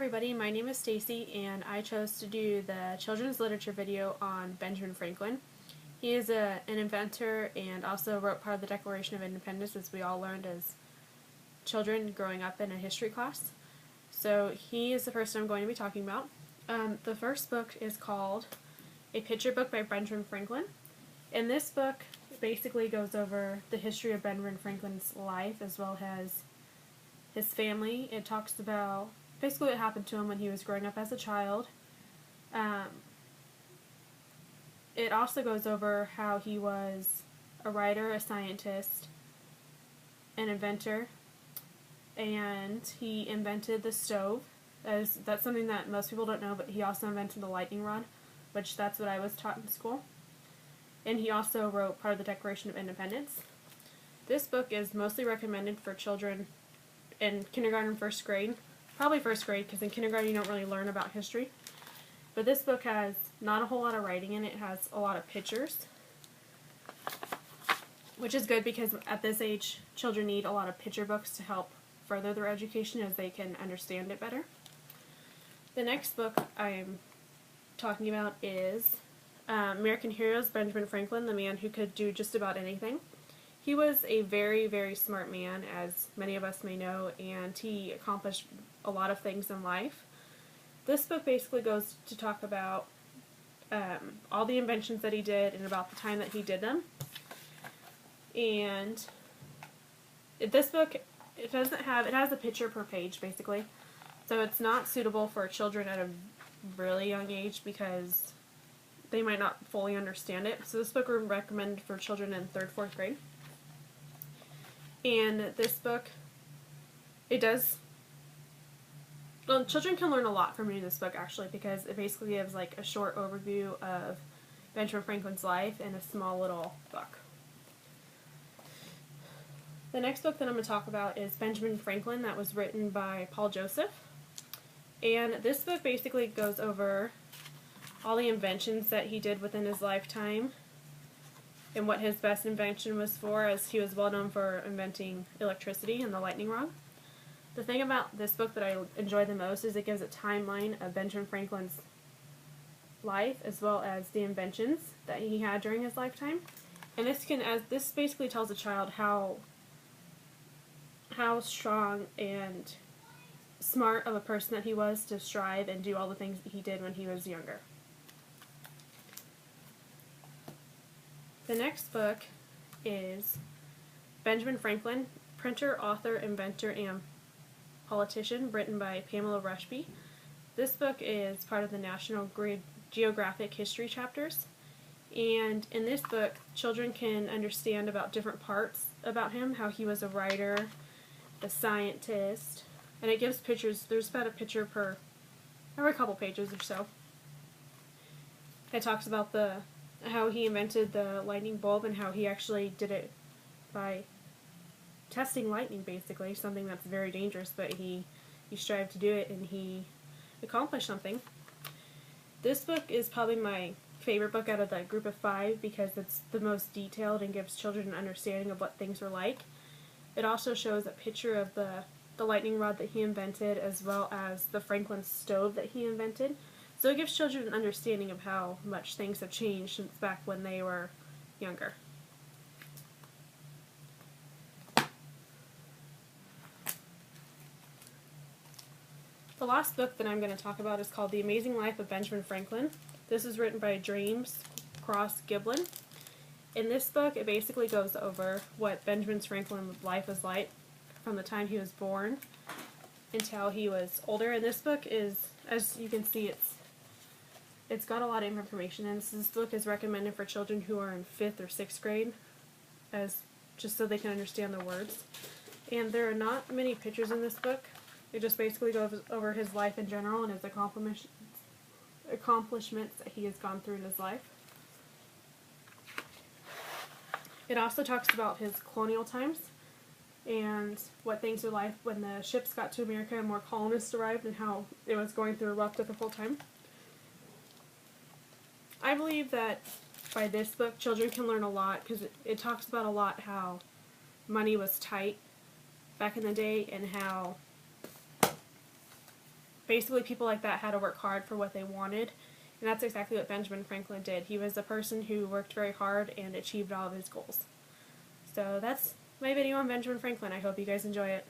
everybody, my name is Stacy and I chose to do the children's literature video on Benjamin Franklin. He is an inventor and also wrote part of the Declaration of Independence, as we all learned as children growing up in a history class. So he is the person I'm going to be talking about. The first book is called A Picture Book by Benjamin Franklin. And this book basically goes over the history of Benjamin Franklin's life as well as his family. It talks about basically what happened to him when he was growing up as a child. It also goes over how he was a writer, a scientist, an inventor, and he invented the stove. That's something that most people don't know, but he also invented the lightning rod, which that's what I was taught in school. And he also wrote part of the Declaration of Independence. This book is mostly recommended for children in kindergarten and first grade. Probably first grade, because in kindergarten you don't really learn about history. But this book has not a whole lot of writing in it. It has a lot of pictures, which is good because at this age children need a lot of picture books to help further their education as they can understand it better. The next book I'm talking about is American Heroes, Benjamin Franklin, the man who could do just about anything. He was a very, very smart man, as many of us may know, and he accomplished a lot of things in life. This book basically goes to talk about all the inventions that he did and about the time that he did them. And this book, it has a picture per page, basically. So it's not suitable for children at a really young age because they might not fully understand it. So this book would recommend for children in 3rd, 4th grade. And this book, children can learn a lot from reading this book, actually, because it basically gives like a short overview of Benjamin Franklin's life in a small little book. The next book that I'm going to talk about is Benjamin Franklin, that was written by Paul Joseph. And this book basically goes over all the inventions that he did within his lifetime and what his best invention was for, as he was well known for inventing electricity and the lightning rod. The thing about this book that I enjoy the most is it gives a timeline of Benjamin Franklin's life as well as the inventions that he had during his lifetime. And this basically tells a child how strong and smart of a person that he was to strive and do all the things that he did when he was younger. The next book is Benjamin Franklin, Printer, Author, Inventor, and Politician, written by Pamela Rushby. This book is part of the National Geographic History chapters, and in this book children can understand about different parts about him, how he was a writer, a scientist, and it gives pictures. There's about a picture per every couple pages or so. It talks about how he invented the lightning bulb and how he actually did it by testing lightning, basically, something that's very dangerous, but he strived to do it and he accomplished something. This book is probably my favorite book out of the group of 5 because it's the most detailed and gives children an understanding of what things were like. It also shows a picture of the lightning rod that he invented as well as the Franklin stove that he invented. So it gives children an understanding of how much things have changed since back when they were younger. The last book that I'm going to talk about is called The Amazing Life of Benjamin Franklin. This is written by James Cross Giblin. In this book, it basically goes over what Benjamin Franklin's life was like from the time he was born until he was older. And this book is, as you can see, it's got a lot of information, and this book is recommended for children who are in 5th or 6th grade, just so they can understand the words. And there are not many pictures in this book. It just basically goes over his life in general and his accomplishments that he has gone through in his life. It also talks about his colonial times and what things were like when the ships got to America and more colonists arrived and how it was going through a rough, difficult time. I believe that by this book children can learn a lot because it talks about a lot how money was tight back in the day and how basically people like that had to work hard for what they wanted, and that's exactly what Benjamin Franklin did. He was a person who worked very hard and achieved all of his goals. So that's my video on Benjamin Franklin. I hope you guys enjoy it.